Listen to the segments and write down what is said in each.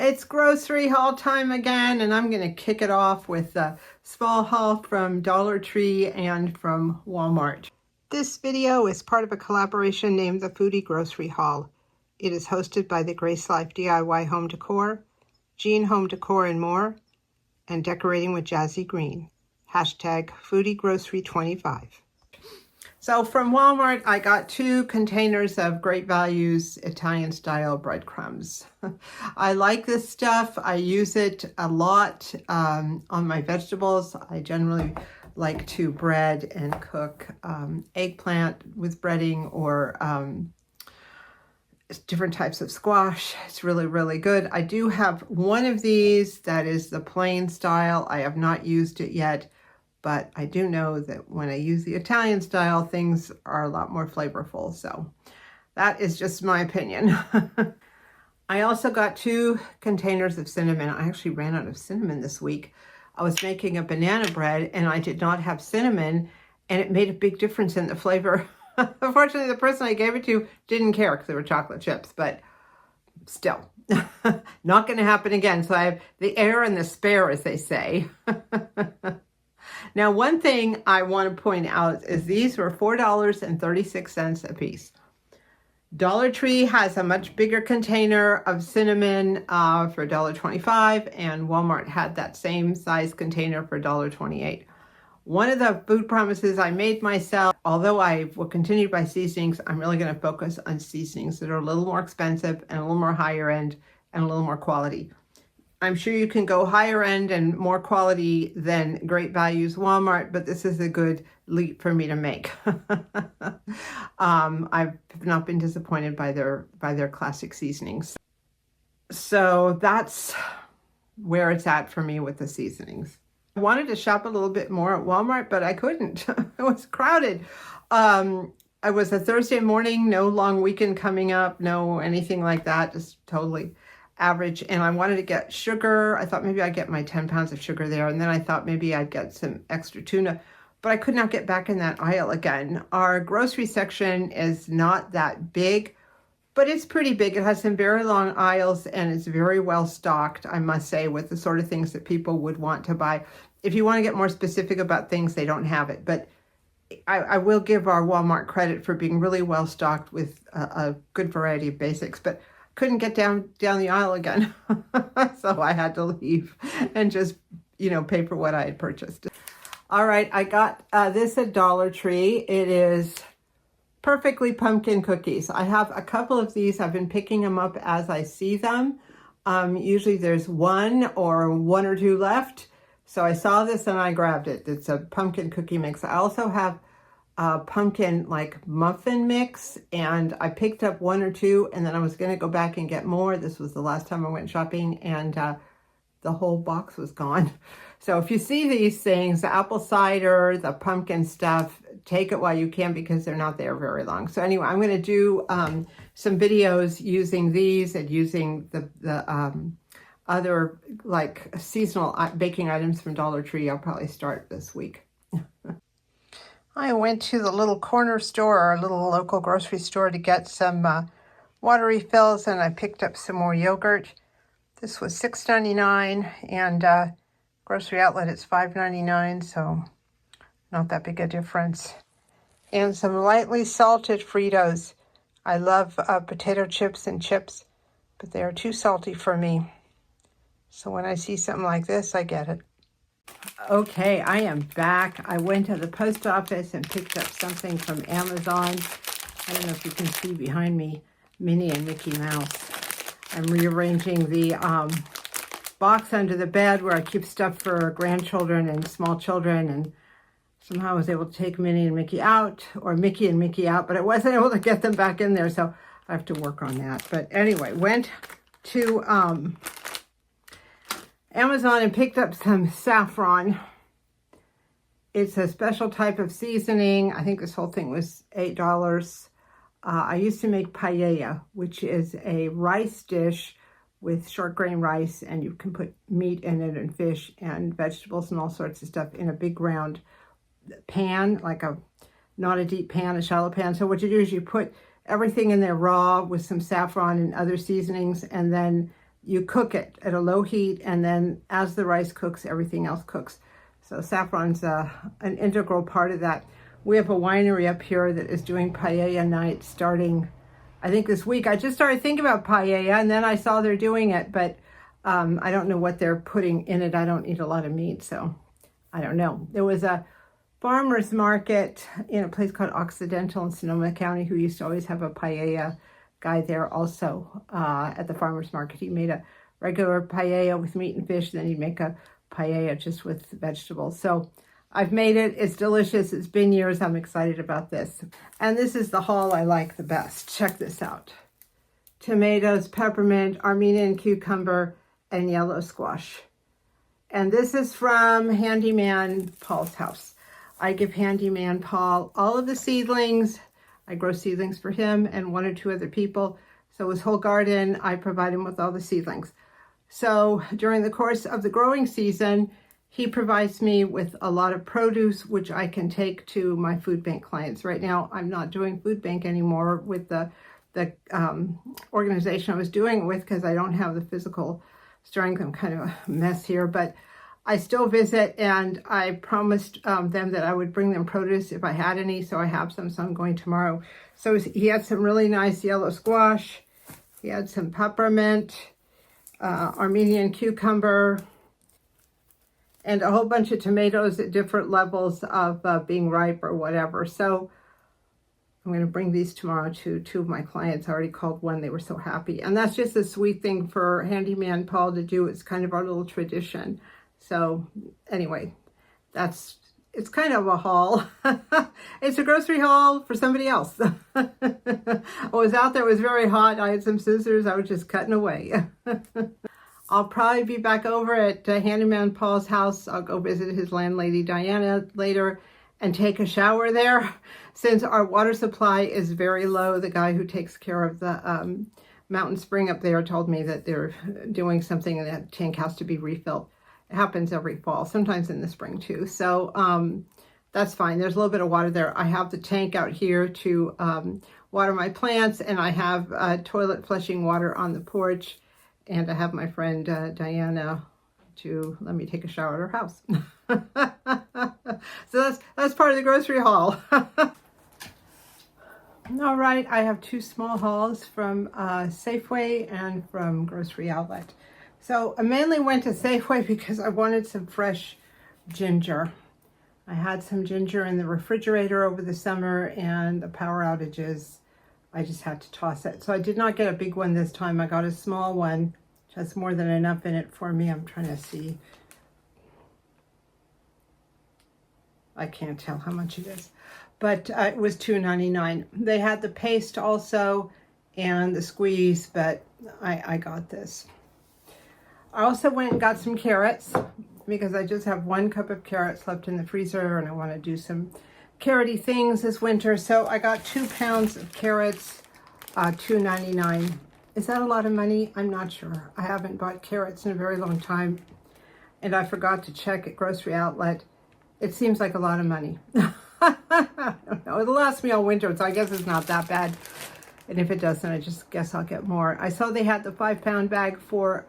It's grocery haul time again, and I'm going to kick it off with a small haul from Dollar Tree and from Walmart. This video is part of a collaboration named the Foodie Grocery Haul. It is hosted by the Grace Life DIY Home Decor, Jean Home Decor and More, and Decorating with Jazi Green. Hashtag Foodie Grocery 25. So from Walmart, I got 2 containers of Great Values Italian style breadcrumbs. I like this stuff. I use it a lot on my vegetables. I generally like to bread and cook eggplant with breading or different types of squash. It's really, really good. I do have one of these that is the plain style. I have not used it yet, but I do know that when I use the Italian style, things are a lot more flavorful. So that is just my opinion. I also got 2 containers of cinnamon. I actually ran out of cinnamon this week. I was making a banana bread and I did not have cinnamon, and it made a big difference in the flavor. Unfortunately, the person I gave it to didn't care because they were chocolate chips, but still, not going to happen again. So I have the heir and the spare, as they say. Now, one thing I want to point out is these were $4.36 a piece. Dollar Tree has a much bigger container of cinnamon for $1.25, and Walmart had that same size container for $1.28. One of the food promises I made myself, although I will continue by seasonings, I'm really going to focus on seasonings that are a little more expensive and a little more higher end and a little more quality. I'm sure you can go higher end and more quality than Great Values Walmart, but this is a good leap for me to make. I've not been disappointed by their classic seasonings. So that's where it's at for me with the seasonings. I wanted to shop a little bit more at Walmart, but I couldn't. It was crowded. It was a Thursday morning, no long weekend coming up, no anything like that, just totally average. And I wanted to get sugar. I thought maybe I'd get my 10 pounds of sugar there. And then I thought maybe I'd get some extra tuna, but I could not get back in that aisle again. Our grocery section is not that big, but it's pretty big. It has some very long aisles and it's very well stocked, I must say, with the sort of things that people would want to buy. If you want to get more specific about things, they don't have it. But I will give our Walmart credit for being really well stocked with a good variety of basics. But couldn't get down the aisle again. So I had to leave and just, pay for what I had purchased. All right, I got this at Dollar Tree. It is Perfectly Pumpkin Cookies. I have a couple of these. I've been picking them up as I see them. Usually there's one or 2 left. So I saw this and I grabbed it. It's a pumpkin cookie mix. I also have pumpkin muffin mix, and I picked up 1 or 2, and then I was going to go back and get more. This was the last time I went shopping, and the whole box was gone. So if you see these things, the apple cider, the pumpkin stuff, take it while you can because they're not there very long. So anyway, I'm going to do some videos using these and using the other seasonal baking items from Dollar Tree. I'll probably start this week. I went to the little corner store, or a little local grocery store, to get some water refills, and I picked up some more yogurt. This was $6.99, and grocery outlet it's $5.99, so not that big a difference. And some lightly salted Fritos. I love potato chips and chips, but they are too salty for me. So when I see something like this, I get it. Okay, I am back. I went to the post office and picked up something from Amazon. I don't know if you can see behind me, Minnie and Mickey Mouse. I'm rearranging the box under the bed where I keep stuff for grandchildren and small children, and somehow I was able to take Minnie and Mickey out, or Mickey and Mickey out, but I wasn't able to get them back in there, so I have to work on that. But anyway, went to Amazon and picked up some saffron. It's a special type of seasoning. I think this whole thing was $8. I used to make paella, which is a rice dish with short grain rice, and you can put meat in it and fish and vegetables and all sorts of stuff in a big round pan, not a deep pan, a shallow pan. So what you do is you put everything in there raw with some saffron and other seasonings, and then you cook it at a low heat, and then as the rice cooks, everything else cooks. So saffron's an integral part of that. We have a winery up here that is doing paella night starting, I think, this week. I just started thinking about paella, and then I saw they're doing it, but I don't know what they're putting in it. I don't eat a lot of meat, so I don't know. There was a farmer's market in a place called Occidental in Sonoma County who used to always have a paella guy there also at the farmer's market. He made a regular paella with meat and fish, then he'd make a paella just with vegetables. So I've made it. It's delicious. It's been years. I'm excited about this. And this is the haul I like the best. Check this out. Tomatoes, peppermint, Armenian cucumber, and yellow squash. And this is from Handyman Paul's house. I give Handyman Paul all of the seedlings. I grow seedlings for him and one or two other people. So his whole garden, I provide him with all the seedlings. So during the course of the growing season, he provides me with a lot of produce, which I can take to my food bank clients. Right now, I'm not doing food bank anymore with the organization I was doing it with because I don't have the physical strength. I'm kind of a mess here, but I still visit, and I promised them that I would bring them produce if I had any, so I have some, so I'm going tomorrow. So he had some really nice yellow squash. He had some peppermint, Armenian cucumber, and a whole bunch of tomatoes at different levels of being ripe or whatever. So I'm going to bring these tomorrow to two of my clients. I already called one. They were so happy. And that's just a sweet thing for Handyman Paul to do. It's kind of our little tradition. So anyway, it's kind of a haul. It's a grocery haul for somebody else. I was out there. It was very hot. I had some scissors. I was just cutting away. I'll probably be back over at Handyman Paul's house. I'll go visit his landlady, Diana, later and take a shower there. Since our water supply is very low, the guy who takes care of the mountain spring up there told me that they're doing something and that tank has to be refilled. It happens every fall, sometimes in the spring too. So that's fine. There's a little bit of water there. I have the tank out here to water my plants, and I have toilet flushing water on the porch. And I have my friend Diana to let me take a shower at her house. So that's part of the grocery haul. All right, I have two small hauls from Safeway and from Grocery Outlet. So I mainly went to Safeway because I wanted some fresh ginger. I had some ginger in the refrigerator over the summer, and the power outages, I just had to toss it. So I did not get a big one this time. I got a small one, which has more than enough in it for me. I'm trying to see. I can't tell how much it is, but it was $2.99. They had the paste also and the squeeze, but I got this. I also went and got some carrots because I just have 1 cup of carrots left in the freezer, and I want to do some carroty things this winter. So I got 2 pounds of carrots, $2.99. Is that a lot of money? I'm not sure. I haven't bought carrots in a very long time, and I forgot to check at Grocery Outlet. It seems like a lot of money. I don't know. It'll last me all winter, so I guess it's not that bad. And if it doesn't, I just guess I'll get more. I saw they had the 5-pound bag for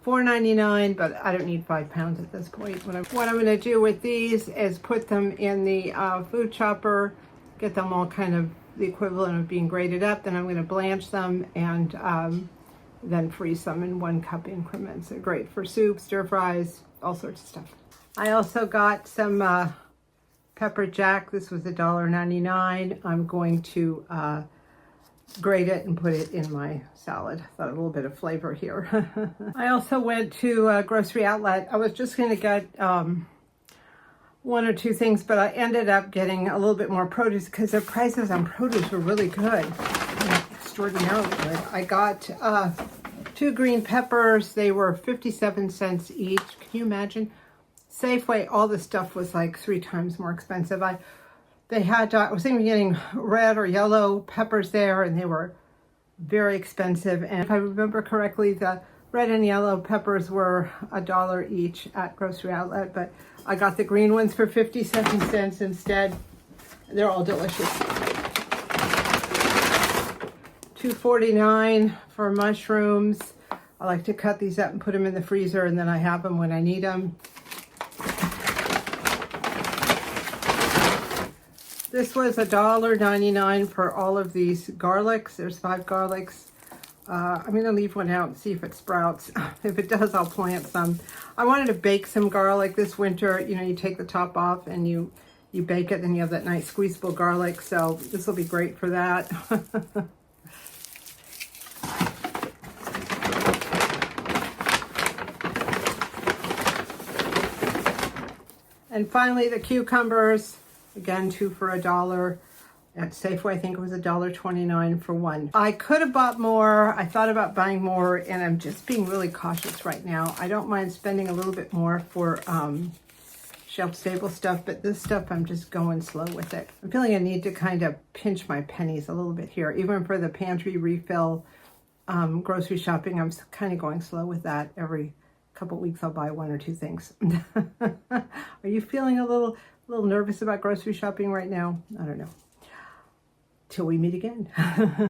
$4.99, but I don't need 5 pounds at this point. What I'm going to do with these is put them in the food chopper, get them all kind of the equivalent of being grated up. Then I'm going to blanch them and then freeze them in 1 cup increments. They're great for soup, stir fries, all sorts of stuff. I also got some pepper jack. This was $1.99. I'm going to grate it and put it in my salad. Thought a little bit of flavor here. I also went to Grocery Outlet. I was just going to get 1 or 2 things, but I ended up getting a little bit more produce because the prices on produce were really good, extraordinarily good. I got 2 green peppers. They were 57 cents each. Can you imagine? Safeway, all the stuff was like 3 times more expensive. I was thinking of getting red or yellow peppers there, and they were very expensive. And if I remember correctly, the red and yellow peppers were $1 each at Grocery Outlet, but I got the green ones for 57 cents instead. They're all delicious. $2.49 for mushrooms. I like to cut these up and put them in the freezer, and then I have them when I need them. This was $1.99 for all of these garlics. There's 5 garlics. I'm going to leave one out and see if it sprouts. If it does, I'll plant some. I wanted to bake some garlic this winter. You know, you take the top off and you bake it, and you have that nice squeezable garlic. So this will be great for that. And finally, the cucumbers. Again, 2 for $1. At Safeway, I think it was $1.29 for 1. I could have bought more. I thought about buying more, and I'm just being really cautious right now. I don't mind spending a little bit more for shelf-stable stuff, but this stuff, I'm just going slow with it. I'm feeling I need to kind of pinch my pennies a little bit here. Even for the pantry refill grocery shopping, I'm kind of going slow with that. Every couple weeks, I'll buy 1 or 2 things. Are you feeling a little nervous about grocery shopping right now? I don't know. Till we meet again.